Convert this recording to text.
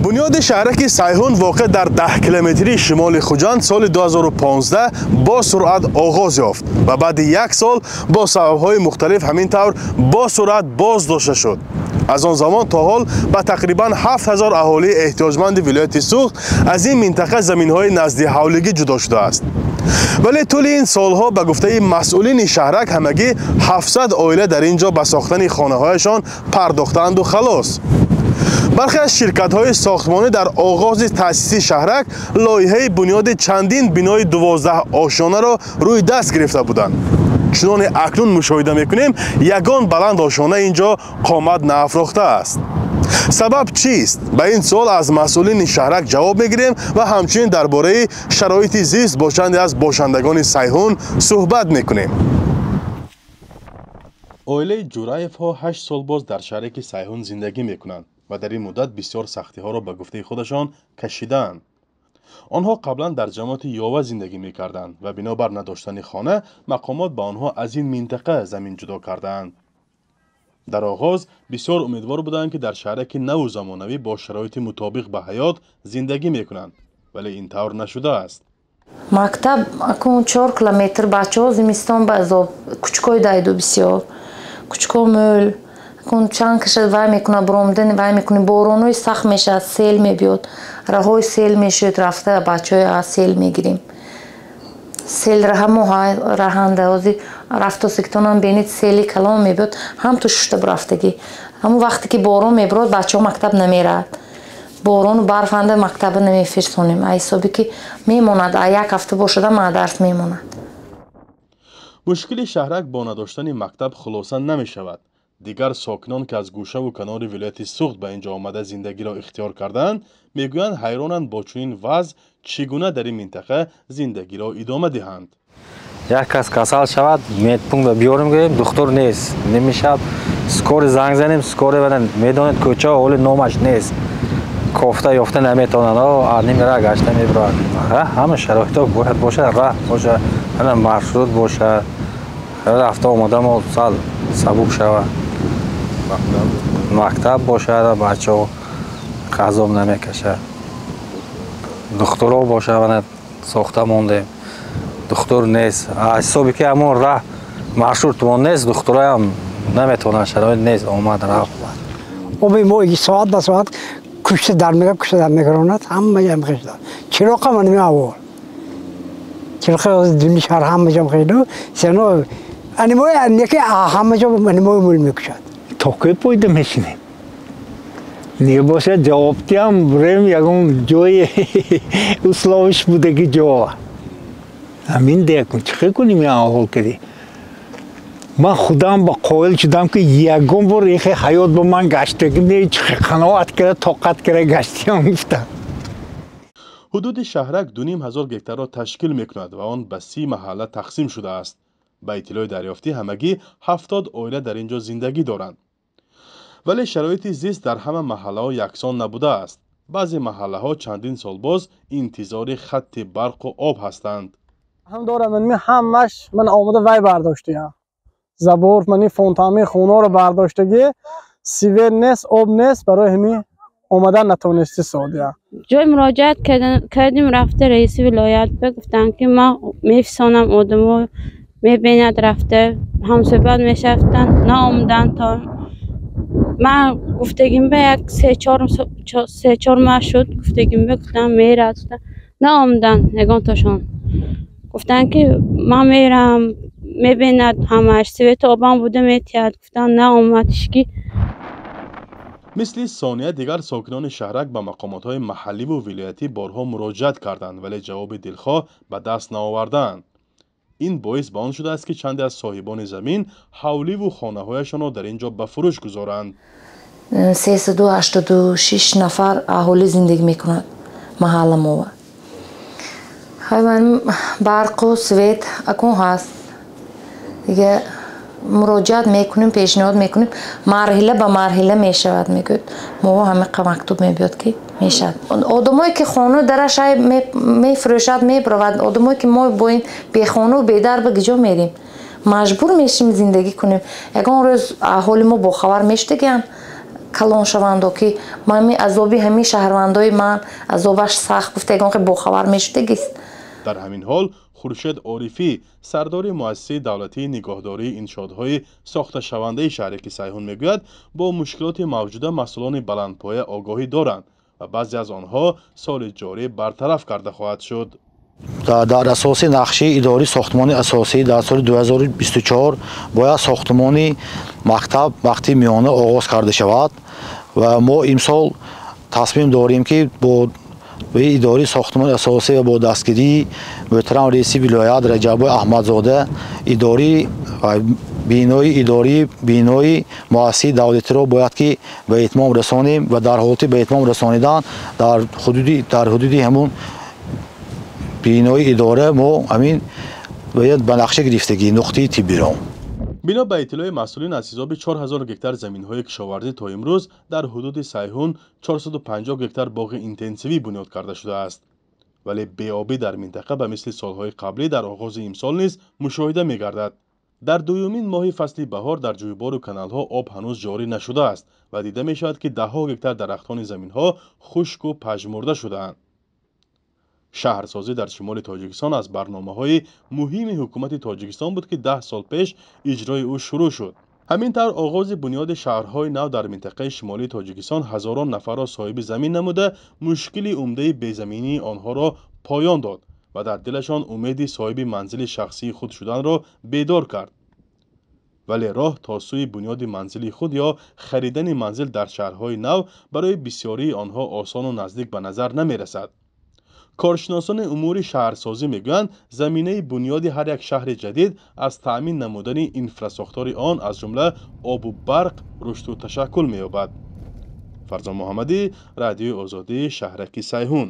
بنیاد شهرک سیحون واقع در 10 کیلومتری شمال خوجند سال 2015 با سرعت آغاز یافت و بعد یک سال با سبب‌های مختلف همین طور با سرعت باز داشته شد. از آن زمان تا حال به تقریبا 7000 اهالی احتیاجمند ولایت سوخت از این منطقه زمین‌های نزدی حولگی جدا شده است. ولی طول این سالها به گفته مسئولین شهرک همگی 700 عائله در اینجا به ساختن خانه‌هایشان پرداختند و خلاص. برخی از شرکت‌های ساختمانی در آغاز تأسیس شهرک لایحه بنیاد چندین بنای 12 آشیانه را روی دست گرفته بودند. چنان اکنون مشاهده می‌کنیم یگان بلند آشیانه اینجا قامت نافراخته است. سبب چیست؟ به این سوال از مسئولین شهرک جواب می‌گیریم و همچنین درباره شرایط زیست با چندی از باشندگان سیحون صحبت می‌کنیم. عائله جورایف‌ها 8 سال باز در شهرک سیحون زندگی می‌کنند و در این مدت بسیار سختی‌ها را به گفته خودشان کشیدند. آنها قبلا در جماعت یاوه زندگی می‌کردند و بنابر نداشتن خانه مقامات به آنها از این منطقه زمین جدا کردند. در آغاز بسیار امیدوار بودند که در شهرک نو و زمانوی با شرایط مطابق به حیات زندگی می‌کنند، ولی این طور نشده است. مکتب اکون 4 کیلومتر بچه‌ها زمستان به عذاب کوچکای دایدو بسیار کوچکا مول کن چند کشد وای میکنه برامدن وای میکنه بارانوی سخت میشه سیل میبیاد راهوی سیل میشد رفته بچه‌های از سیل میگیریم سیل راه راهنده ازی رفت و سکتونم بینید سیلی کلام میبیاد هم تو ششته برفتگی همون وقتی که باران میبرد بچه‌ها مکتب نمیرد باران و برف انده مکتب نمیفرستونیم حسابی که میموند یک هفته باشده ما درس میموند. مشکل شهرک با نداشتن مکتب خلاصا نمی شود. دیگر ساکنان که از گوشه و کنار ولایت سوخت به اینجا آمده زندگی را اختیار کردند میگویند حیرانند با چنین وضع چگونه در این منطقه زندگی را ادامه دهند. یک کس کسل شود میتونیم بیاریم گیریم دکتر نیست نمیشه سکور زنگ زنیم سکور بدن میدونید کوچه حال نامش نیست کوفته یافته نمیتونن آنیم را گشته میبرند همه شرایط باید باشه راه باشه مرشد باشه رفته آمده ما سال سبوک شود مکتب باشه بچه ها غذاب نمیکشه دکتر ها باشه ساخته مونده دکتر نیست حسابی که همون راه مرشد تو نیست دکتر هم نمیتونن شرایط نیست آمد رفت اوبی ما ساعت به ساعت کشته در میگراند همه جمع خیلی چراغ هم نمی آور چراغ از دنیا شهر همه جمع خیلی سنا انیمای نیکی همه جمع انیمای مول میکشد تا که پایده میشینیم نیباشه جوابتی هم بریم یکم جای اسلاوش بوده که جواب همین دیگه چه کنیم یا حال کردی من خودم با قائل شدم که یکم بار ایخی حیات با من گشته که میری چه قناعت کرده طاقت کرده گشتی هم گفتم. حدود شهرک 2500 گکتار را تشکیل میکند و آن به 30 محله تقسیم شده است. به اطلاع دریافتی همگی 70 عائله در اینجا زندگی دارند. ولی شرایط زیست در همه محله ها یکسان نبوده است. بعضی محله ها چندین سال باز انتظار خط برق و آب هستند. هم دارم من همش من آماده وای برداشتم. زبور منی فونتامی خونه رو برداشتگی سیور نیست آب نیست برای همین اومدن نتونستی سعودیه. جای مراجعت کردیم رفته رئیس ولایت بگفتن که ما میفسانم آدمو میبیند رفته هم صحبت میشفتن نه آمدن تا من گفتگیم به یک 3-4 ماه شد گفتگیم بگفتم میرد نه آمدن نگان تاشون گفتن که ما میرم میبیند همش سویت آبان بوده میتید گفتن نه آمدشکی. مثل ثانیه دیگر ساکنان شهرک به مقامات‌های محلی و ولایتی بارها مراجعت کردند ولی جواب دلخواه به دست نآوردند. این باعث به آن شده است که چند از صاحبان زمین حولی و خانه‌هایشان را در اینجا به فروش گذارند. 386 نفر اهالی زندگی میکنند محل ما. من برق و سویت اکون هست دیگه مراجعت میکنیم پیشنهاد میکنیم مرحله به مرحله میشود میگوید ما همه مکتوب میبیاد که میشد آدمایی که خانه درش میفروشد میبرود آدمایی که ما با این بی خانه و بی در به کجا میریم مجبور میشیم زندگی کنیم یکان روز اهالی ما با خبر میشدگن калон шавандо ки ман азоби ҳамин шаҳрвандои ман азобаш сахт гуфтагон ки бохабар мешудагист. дар ҳамин ҳол хуршед орифӣ сардори муассисаи давлатии нигоҳдории иншоотҳои сохташавандаи шаҳре ки Сайҳун мегӯяд бо мушкилоти мавҷуда масъулони баландпоя огоҳӣ доранд ва баъзе аз онҳо соли ҷорӣ бартараф карда хоҳад шуд. дар асоси нақши идори сохтмони асосӣ дар соли 2024 бояд сохтмони мактаб вақти миёна оғоз карда шавад ва мо имсол тасмим дорем ки бо идори сохтмони асосӣ ва бо дастгирии муҳтарам раиси вилоят Раҷаббой Аҳмадзода бинои муассисаи давлатиро бояд ки ба итмом расонем ва дар ҳолати ба итмом расонидан дар ҳудуди ҳамун бинои идора мо ҳамин бояд ба нақша гирифтагӣ нуқтаи тиббиро. бино ба иттилои масъулин аз ҳисоби 4000 гектар заминҳои кишоварзӣ то имрӯз дар ҳудуди Сайҳун 450 гектар боғи интенсивӣ бунёд карда шудааст. вале беобӣ дар минтақа ба мисли солҳои қаблӣ дар оғози имсол низ мушоҳида мегардад. дар дуюмин моҳи фасли баҳор дар ҷӯйбору каналҳо об ҳанӯз ҷорӣ нашудааст ва дида мешавад ки даҳҳо гектар дарахтони заминҳо хушку пажмурда шудаанд. шаҳрсозӣ дар шимоли тоҷикистон аз барномаҳои муҳими ҳукумати тоҷикистон буд ки 10 сол пеш иҷрои ӯ шурӯъ шуд. ҳамин тавр оғози бунёди шаҳрҳои нав дар минтақаи шимолии тоҷикистон ҳазорон нафарро соҳиби замин намуда мушкили умдаи безаминии онҳоро поён дод ва дар дилашон умеди соҳиби манзили шахсии худ шуданро бедор кард. вале роҳ то сӯи бунёди манзили худ ё харидани манзил дар шаҳрҳои нав барои бисёрии онҳо осону наздик ба назар намерасад. коршиносони умури шаҳрсозӣ мегӯянд заминаи бунёди ҳар як шаҳри ҷадид аз таъмин намудани инфрасохтори он аз ҷумла обу барқ рушду ташаккул меёбад. фарзон муҳаммадӣ, Радиои Озодӣ, шаҳраки Сайҳун.